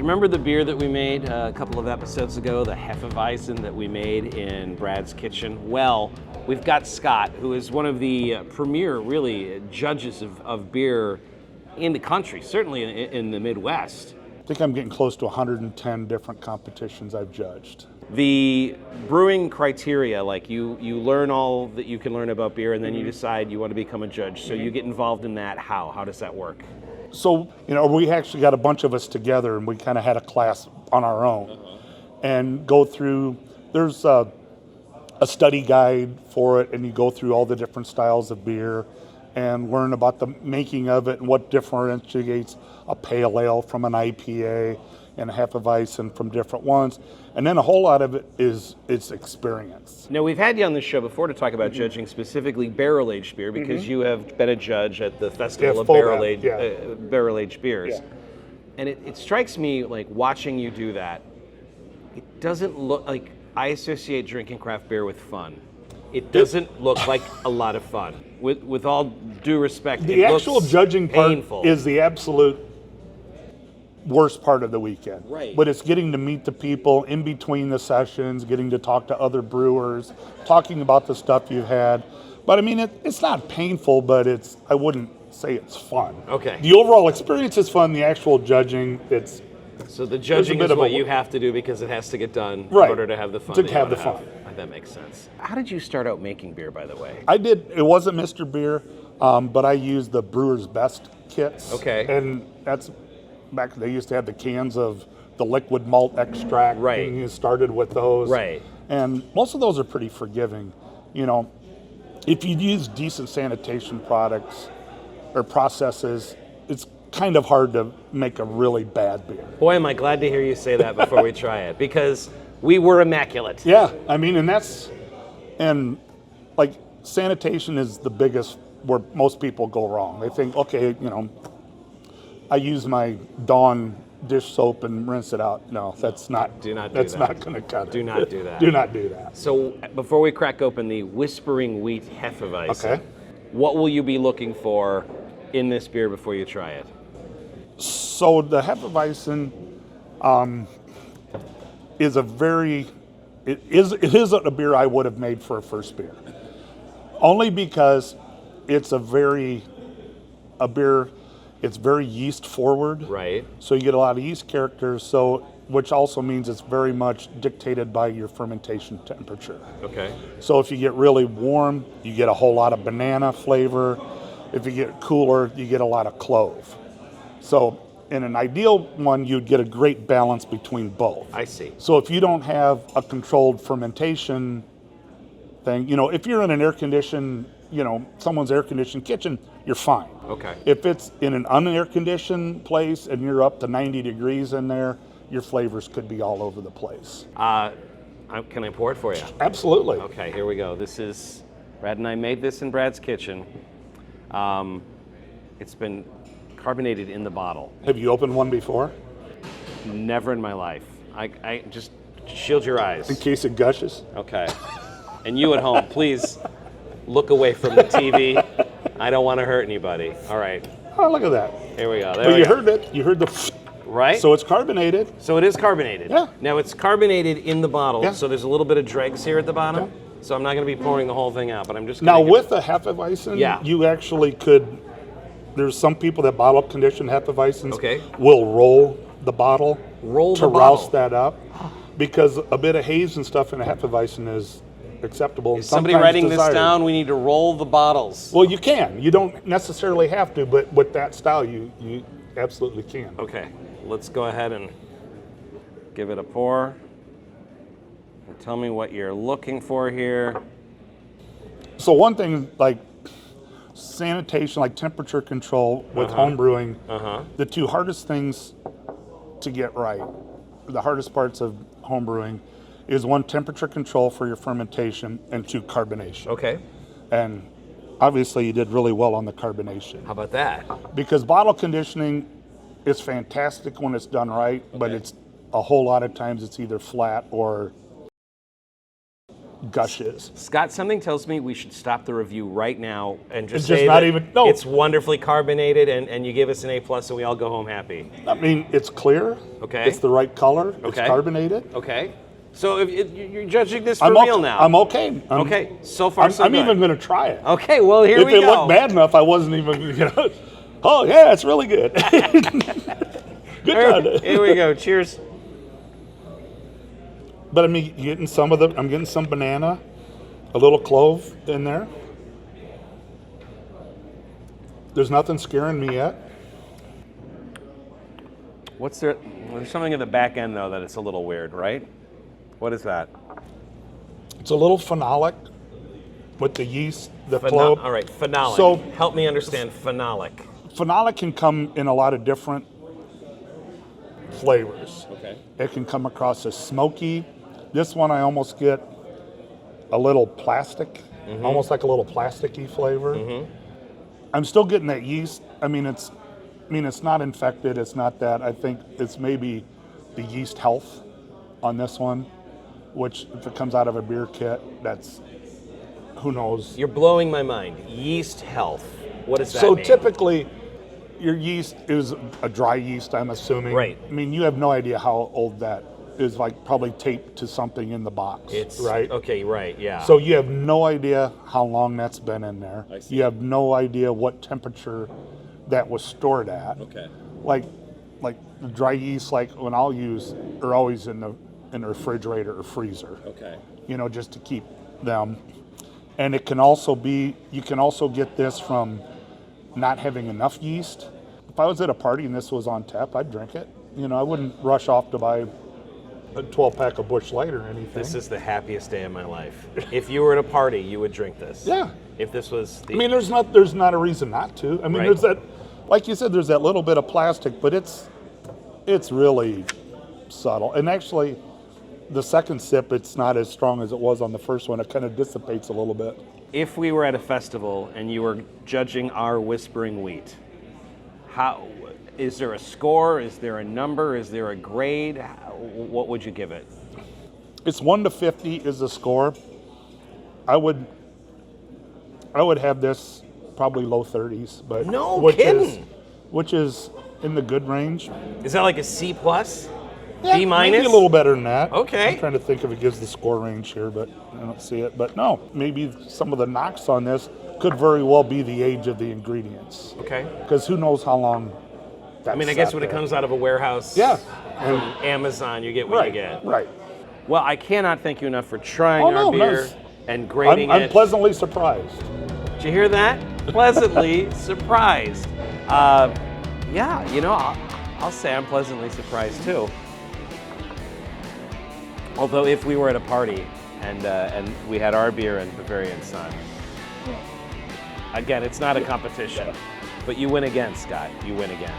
remember the beer that we made a couple of episodes ago, the Hefeweizen that we made in Brad's kitchen? Well, we've got Scott, who is one of the premier, really, judges of beer in the country, certainly in the Midwest. I think I'm getting close to 110 different competitions I've judged. The brewing criteria, like you learn all that you can learn about beer, and then you decide you want to become a judge. So you get involved in that. How does that work? So, we actually got a bunch of us together, and we kind of had a class on our own and go through, there's a study guide for it, and you go through all the different styles of beer and learn about the making of it and what differentiates a pale ale from an IPA and a Hefeweizen from different ones. And then a whole lot of it is its experience. Now, we've had you on the show before to talk about judging specifically barrel-aged beer, because you have been a judge at the Festival of Barrel-Aged Beers. Yeah. And it strikes me, like, watching you do that, it doesn't look like, I associate drinking craft beer with fun. It doesn't look like a lot of fun. With all due respect, the actual judging part painful. Is the absolute worst part of the weekend. Right. But it's getting to meet the people in between the sessions, getting to talk to other brewers, talking about the stuff you've had. But I mean, it's not painful, but I wouldn't say it's fun. Okay. The overall experience is fun. The actual judging, So the judging is what you have to do because it has to get done in order to have the fun. That makes sense. How did you start out making beer, by the way? I did. It wasn't Mr. Beer, but I used the Brewer's Best kits. Okay. And that's back, they used to have the cans of the liquid malt extract. Right. And you started with those. Right. And most of those are pretty forgiving. If you use decent sanitation products or processes, it's kind of hard to make a really bad beer. Boy, am I glad to hear you say that before we try it, because we were immaculate. Yeah, I mean, and like sanitation is the biggest where most people go wrong. They think, okay, I use my Dawn dish soap and rinse it out. No, that's not. That's not going to cut it. Do not do that. Do not do that. So before we crack open the Whispering Wheat Hefeweizen, what will you be looking for in this beer before you try it? So the Hefeweizen is it isn't a beer I would have made for a first beer. Only because it's it's very yeast forward. Right. So you get a lot of yeast characters, which also means it's very much dictated by your fermentation temperature. Okay. So if you get really warm, you get a whole lot of banana flavor. If you get cooler, you get a lot of clove. So in an ideal one, you'd get a great balance between both. I see. So if you don't have a controlled fermentation thing, if you're in an air-conditioned, someone's air-conditioned kitchen, you're fine. Okay. If it's in an unair-conditioned place and you're up to 90 degrees in there, your flavors could be all over the place. Can I pour it for you? Absolutely. Okay, here we go. This is, Brad and I made this in Brad's kitchen. It's been carbonated in the bottle. Have you opened one before? Never in my life. I just shield your eyes. In case it gushes? Okay. And you at home, please look away from the TV. I don't want to hurt anybody. All right. Oh, look at that. Here we go. Well, you heard it. You heard the right? So it's carbonated. So it is carbonated. Yeah. Now it's carbonated in the bottle, Yeah. so there's a little bit of dregs here at the bottom. Yeah. So I'm not going to be pouring the whole thing out, but I'm just Now going with a Hefeweizen, you actually could, there's some people that bottle condition Hefeweizens will roll the bottle to roust that up, because a bit of haze and stuff in a Hefeweizen is acceptable. Is somebody writing this down? We need to roll the bottles. Well, you can. You don't necessarily have to, but with that style, you absolutely can. Okay, let's go ahead and give it a pour. And tell me what you're looking for here. So one thing, like sanitation, like temperature control with home brewing, the two hardest things to get right, the hardest parts of home brewing, is one, temperature control for your fermentation, and two, carbonation. Okay. And obviously you did really well on the carbonation. How about that? Because bottle conditioning is fantastic when it's done right, but it's a whole lot of times it's either flat or gushes. Scott, something tells me we should stop the review right now and just It's say just not that even- no. it's wonderfully carbonated and you give us an A+ and we all go home happy. I mean, it's clear. Okay. It's the right color. It's Okay. carbonated. Okay. So if you're judging this for I'm real okay. now. I'm okay. Okay. So far, so I'm good. even going to try it. Okay. Well, here If we it go. looked bad enough, I wasn't even. Oh yeah, it's really good. Good job. Here we go. Cheers. But I mean, I'm getting some banana, a little clove in there. There's nothing scaring me yet. What's there? There's something in the back end though that it's a little weird, right? What is that? It's a little phenolic with the yeast, the clove. All right, phenolic. So- help me understand phenolic. Phenolic can come in a lot of different flavors. Okay. It can come across as smoky. This one I almost get a little plastic, almost like a little plasticky flavor. I'm still getting that yeast. I mean, it's not infected. It's not that. I think it's maybe the yeast health on this one, which if it comes out of a beer kit, that's who knows. You're blowing my mind. Yeast health. What does that So mean? typically, your yeast is a dry yeast, I'm assuming. Right. I mean, you have no idea how old that is, like probably taped to something in the box. It's right. Okay, right, yeah. So you have no idea how long that's been in there. I see. You have no idea what temperature that was stored at. okay. Like the dry yeast, like when I'll use, are always in the refrigerator or freezer. Okay. Just to keep them. And it can also be, you can also get this from not having enough yeast. If I was at a party and this was on tap, I'd drink it. I wouldn't rush off to buy a 12-pack of Busch Light or anything. This is the happiest day of my life. If you were at a party, you would drink this. Yeah. If this was the I mean, there's not a reason not to. I mean, Right. there's that, like you said, there's that little bit of plastic, but it's really subtle. And actually, the second sip, it's not as strong as it was on the first one. It kind of dissipates a little bit. if we were at a festival and you were judging our Whispering Wheat, how is there a score? Is there a number? Is there a grade? What would you give it? It's 1 to 50 is the score. I would have this probably low 30s, but No which kidding. which is in the good range. Is that like a C plus? Yeah, B minus? maybe a little better than that. Okay. I'm trying to think if it gives the score range here, but I don't see it. But no, maybe some of the knocks on this could very well be the age of the ingredients, Okay. because who knows how long. I mean, I guess when it comes out of a warehouse, Yeah. from Amazon, you get what right, you get. right. Well, I cannot thank you enough for trying Oh, our no, beer nice. and grading I'm it. pleasantly surprised. Did you hear that? Pleasantly surprised. Yeah, you know, I'll say I'm pleasantly surprised too. Although if we were at a party and we had our beer and Bavarian Sun, again, it's not a competition, but you win again, Scott. You win again.